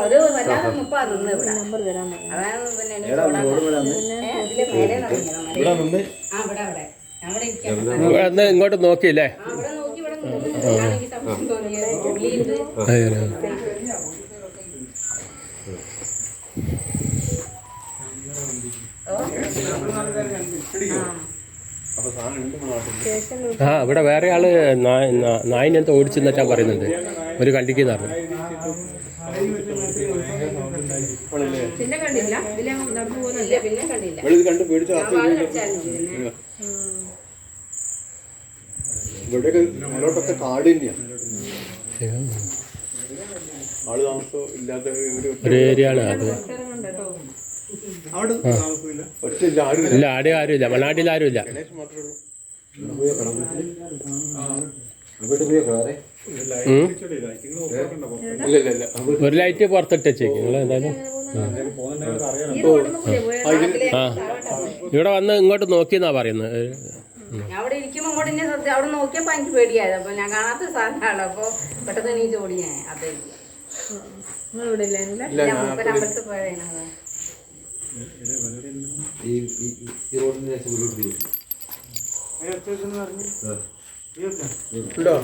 ഒരു വല്ലാതെ മുപ്പാ നിന്ന് ഇവിടെ നമ്പർ തരാൻ അതാണ് പിന്നെ ഇങ്ങോട്ട് നോക്കിയില്ലേ? ആ ഇവിടെ വേറെ ആള് നായിനെന്താ ഓടിച്ചെന്നിട്ടാ പറയുന്നുണ്ട്. ഒരു കണ്ടിക്ക് നടന്നു. പിന്നെ കണ്ടില്ല, പിന്നെ കണ്ടില്ല. ഇവിടെയൊക്കെ കാട് തന്നെയാണ്. ആള് താമസം ഇല്ലാത്ത ഒരു ഏരിയ ആണ് അത്. ഇല്ല, ആടെ ആരുമില്ല, മണ്ണാടിയിൽ ആരുമില്ല. ഒരു ലൈറ്റ് പുറത്തിട്ട് വെച്ചേക്ക് നിങ്ങൾ എന്തായാലും. ആ ഇവിടെ വന്ന് ഇങ്ങോട്ട് നോക്കിയെന്നാ പറയുന്നത്. അവിടെ ഇരിക്കുമ്പോൾ അങ്ങോട്ട് എന്നെ സത്യം അവിടെ നോക്കിയപ്പോൾ എനിക്ക് പേടിയായത്. അപ്പോൾ ഞാൻ കാണാത്ത സാധനമാണ്. അപ്പോൾ പെട്ടെന്ന് എണീറ്റ് ഓടി ഞാൻ അതേക്ക്. അമ്പലത്തിൽ പോയതാണ്. ഉണ്ടോ?